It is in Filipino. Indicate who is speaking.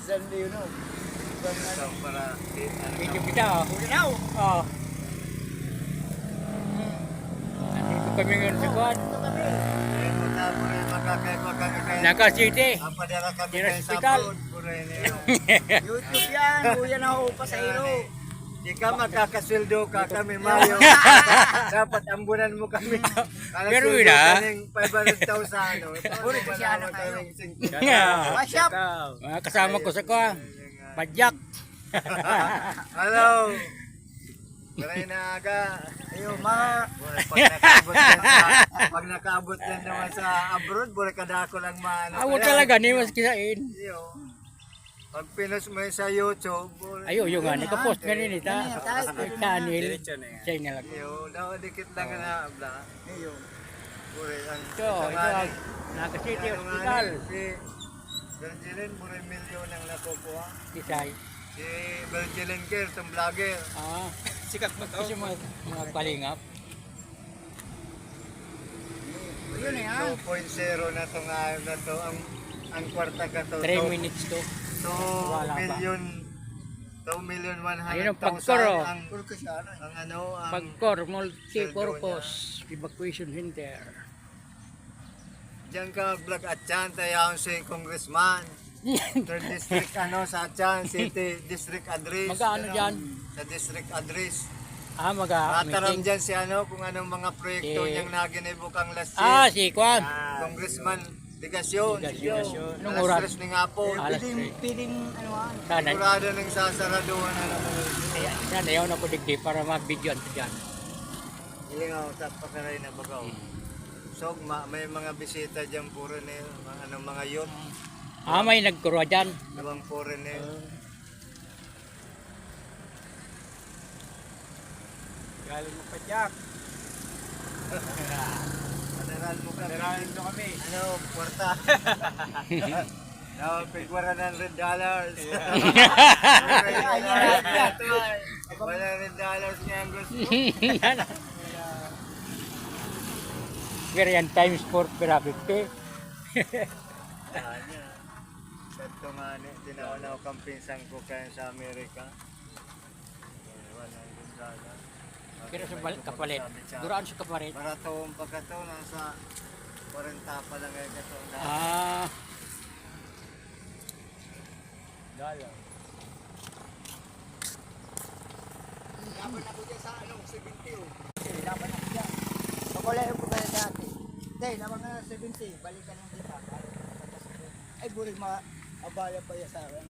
Speaker 1: San Leono.
Speaker 2: Para
Speaker 3: Video kita oh.
Speaker 1: Ulinaw!
Speaker 3: Oh. Nandito kami ngayon sa kwan.
Speaker 1: Ito kami.
Speaker 3: Naka City.
Speaker 2: Padala kami
Speaker 3: Sa
Speaker 2: kayo sa
Speaker 3: hospital.
Speaker 2: abroad. Buray niyo.
Speaker 1: YouTube yan. Kuya na ako pasahero.
Speaker 2: Di ka magkakasweldo ka kami Mayo. Dapat ambunan mo kami.
Speaker 3: Pero wala.
Speaker 2: Kaning 500,000 ano.
Speaker 1: Uri ko siya na kayo.
Speaker 3: Yeah.
Speaker 1: What's up?
Speaker 3: Kasama ko sa kwan. Pajak.
Speaker 2: Hello. Maray na aga.
Speaker 1: Ayun, mga...
Speaker 2: Pag nakaabot yan naman sa abroad, buray kadako lang maano.
Speaker 3: Awag talaga ni mas kisain.
Speaker 2: Pag pinos mo yun sa YouTube,
Speaker 3: Ayo yung nga nakapost nga nini ta. Channel. Channel ako.
Speaker 2: daw dikit lang na abla.
Speaker 1: Ayun.
Speaker 2: Buray ang
Speaker 3: Ito ang Naka City Hospital.
Speaker 2: Si Virgilin, buray milyon ang nakukuha.
Speaker 3: Kisay.
Speaker 2: Si Virgilin Care, itong vlogger.
Speaker 3: Sikat mo to. Kasi mga kalingap.
Speaker 1: Ayun na yan.
Speaker 2: 2.0 na itong ayaw na to. Ang kwarta ka to.
Speaker 3: 3 minutes to.
Speaker 2: 2 million 100,000
Speaker 3: Ayun ang pagkor, oh.
Speaker 2: ang
Speaker 1: Puro ko siya.
Speaker 2: ang ano ang
Speaker 3: Pagkor multi-purpose evacuation center.
Speaker 2: diyan ka vlog at dyan tayo si congressman. Third district ano sa dyan city district address.
Speaker 3: Magkaano dyan?
Speaker 2: Sa district address.
Speaker 3: Meeting.
Speaker 2: Mataram dyan si ano kung anong mga proyekto
Speaker 3: Si-
Speaker 2: niyang naginibukang last year.
Speaker 3: Si Kwan.
Speaker 2: Congressman Digasyon.
Speaker 3: Digasyon. Anong
Speaker 2: Alas
Speaker 3: oras?
Speaker 2: 3 ng hapon.
Speaker 3: Alas
Speaker 1: Piling ano ah.
Speaker 3: Sana.
Speaker 2: Sigurado nang sasaraduhan na naman.
Speaker 3: Sana yaw na ko digdi para mag-video ito dyan.
Speaker 2: Ilingaw, tapakaray na bagaw. So, may mga bisita dyan foreigner, mga youth,
Speaker 3: May nagkurwa dyan.
Speaker 2: ibang foreigner.
Speaker 1: Galing mo pa Jack.
Speaker 2: Padaral mo kami.
Speaker 1: Narahin mo kami.
Speaker 2: Ano, kwarta. No, pig $100. $100 niya ang gusto.
Speaker 3: Pero yan times 4 per 50.
Speaker 2: Ano? Ito nga, tinauna ko kang pinsan ko kaya sa Amerika. $100.
Speaker 3: Pero sa kapalit. Duraan sa kapalit.
Speaker 2: Para toong pagkato, nasa 40 pa lang ngayon kato.
Speaker 1: Galaw. Laban ako dyan sa anong 70 oh. Laban ako dyan. Pakulay ko kaya dati. Hindi, laban ka na 70. Balikan lang kita. Ay, burig abala pa yan sa akin.